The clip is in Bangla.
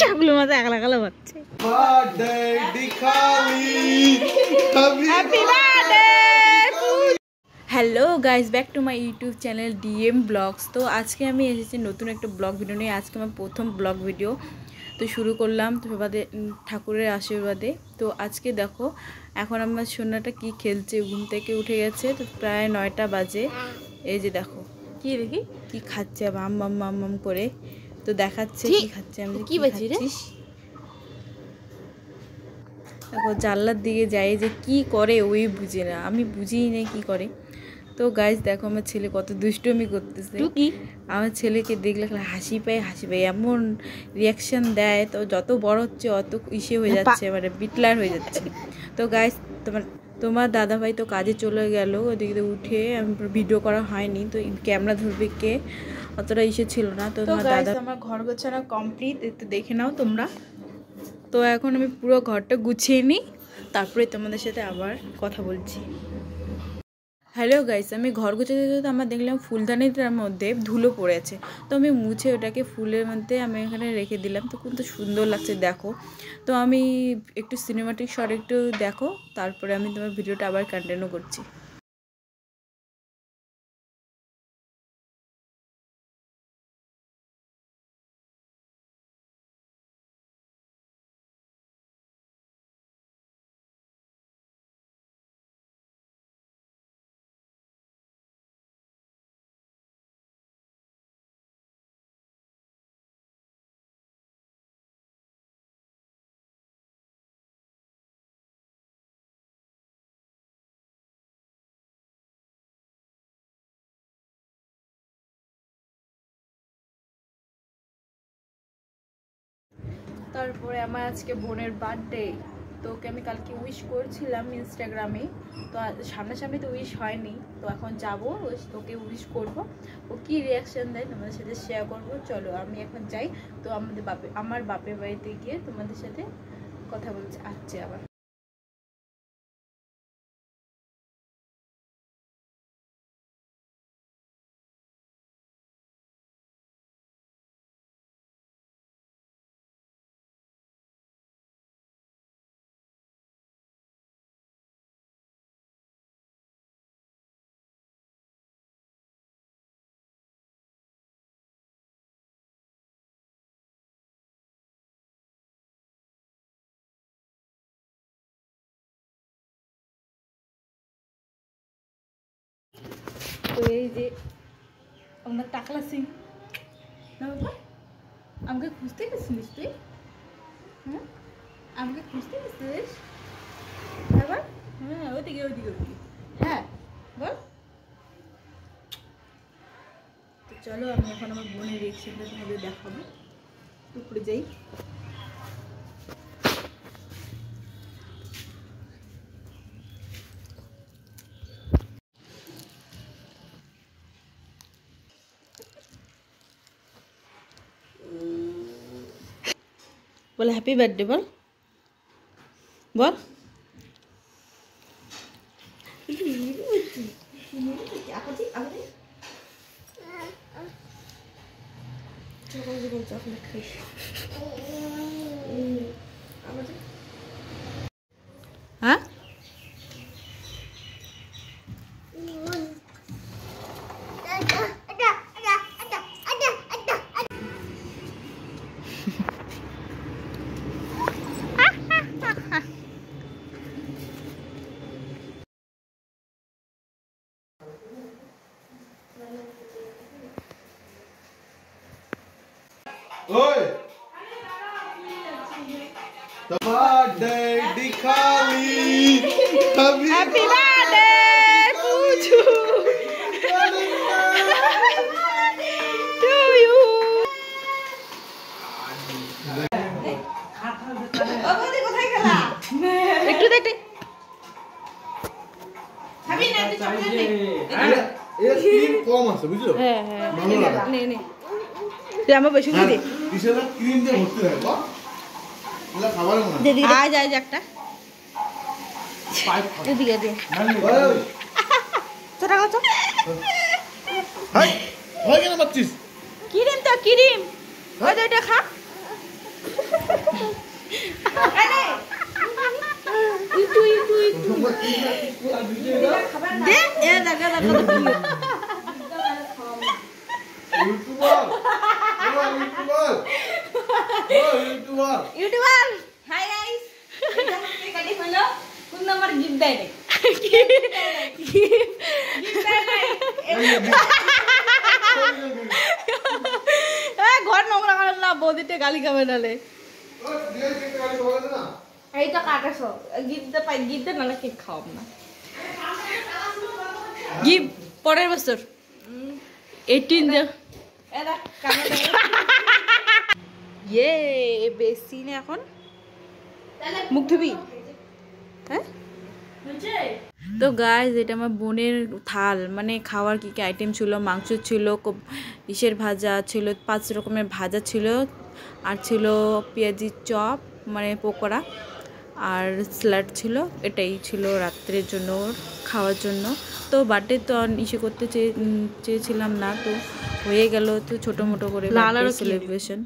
চাগুলো মাথা একলা একলা বাচ্চা। Hello guys, back to my YouTube channel DM vlogs. তো আজকে আমি এসেছি নতুন একটা ব্লগ ভিডিও নিয়ে। আজকে আমার প্রথম ব্লগ ভিডিও তো শুরু করলাম তো ঠাকুরের আশীর্বাদে। তো আজকে দেখো এখন আমার সোনাটা কি খেলছে, ঘুম থেকে উঠে গেছে। তো প্রায় 9টা বাজে। এই যে দেখো কি দেখি কি খাচ্ছে মাম মাম মাম মাম করে। তো দেখাচ্ছে কি খাচ্ছে। আমি কি খাচ্ছিস দেখো, জানলার দিকে যাই যে কি করে ওই বুঝে না, আমি বুঝিই না কি করে। তো গাইস দেখো আমার ছেলে কত দুষ্টুমি করতেছে। আমার ছেলেকে দেখলে হাসি পায় এমন রিয়াকশন দেয়। তো যত বড় হচ্ছে অত ইসে হয়ে যাচ্ছে, মানে বিটলার হয়ে যাচ্ছে। তো গাইস তোমার দাদাভাই তো কাজে চলে গেল, ওদিকে উঠে আমি ভিডিও করা হয়নি। তো ক্যামেরা ধরবে কে, অতটা ইসে ছিল না। তো তোমার দাদা আমার ঘর গোছানো কমপ্লিট, একটু দেখে নাও তোমরা। তো এখন আমি পুরো ঘরটা গুছিয়ে নিই, তারপরে তোমাদের সাথে আবার কথা বলছি। হ্যালো গাইস, আমি ঘর গুছাতে যেতে আমার দেখলাম ফুলদানিটার মধ্যে ধুলো পড়েছে। তো আমি মুছে ওটাকে ফুলের মধ্যে আমি এখানে রেখে দিলাম। তো কিন্তু সুন্দর লাগছে দেখো। তো আমি একটু সিনেমাটিক শট একটু দেখো, তারপরে আমি তোমার ভিডিওটা আবার কন্টিনিউ করছি। তারপরে আমার আজকে বোনের বার্থডে। তো ওকে আমি কালকে উইশ করছিলাম ইনস্টাগ্রামে। তো সামনাসামনি তো উইশ হয়নি। তো এখন যাবো ওকে উইশ করব, ও কি রিয়াকশান দেয় তোমাদের সাথে শেয়ার করব। চলো আমি এখন যাই। তো আমার বাপের বাড়িতে গিয়ে তোমাদের সাথে কথা বলতে আসছে আবার। তো এই যে আমরা টাকলা সিং না বাবা, আমাকে খুঁজতে গেছিলিস তুই? হ্যাঁ আমাকে খুঁজতে গেছিলিস আবার? হ্যাঁ ওদিকে ওদিকে ওদিকে, হ্যাঁ বল। তো চলো আমি এখন আমার বোনের রিয়েকশনটা তোমাদের দেখাবো। উপরে যাই। বলে হ্যাপি বার্থডে বল, বল। চকলেট খাইস। হ্যাঁ Oi! The birthday Dikali! Happy birthday Puju to you. একটু দেখতে খাবি না তুই চকলেট নে। এর ক্রিম কম আছে বুঝছো? হ্যাঁ হ্যাঁ ভালো লাগে। নে নে তুই আমার বসে দে। কিসের ক্রিম দিয়ে ভর্তি হয় বাহ? এলা খাবারে মনে দে দে আজ একটা এদিকে দে। চটা কত হাই হয় কেন মারছিস? ক্রিম তো ক্রিম ওই যে এটা খা। ইউটিউবার হাই গাইস এটা হচ্ছে কাটি হলো কোন নাম্বার গিফট দেয় নাই ঘর নোংরা করে না বৌদিতে গালি খাবে নালে এইটা কাটাছ গিফট পাই গিফট নালে কেক খাওয়াব না গিফট পরের বছর 18 দে এরা কামড় ইয়ে বেশি না এখন মুখ ধুবি হ্যাঁ তো গাইস এটা আমার বোনের থাল মানে খাওয়ার কি কি আইটেম ছিল মাংস ছিল ইসের ভাজা ছিল 5 রকমের ভাজা ছিল আর ছিল পেঁয়াজির চপ মানে পকোড়া আর স্যালাড ছিল এটাই ছিল রাত্রের জন্য খাওয়ার জন্য তো বার্থডে তো ইসে করতে চেয়েছিলাম না তো হয়ে গেল তো ছোটো মোটো করে সেলিব্রেশন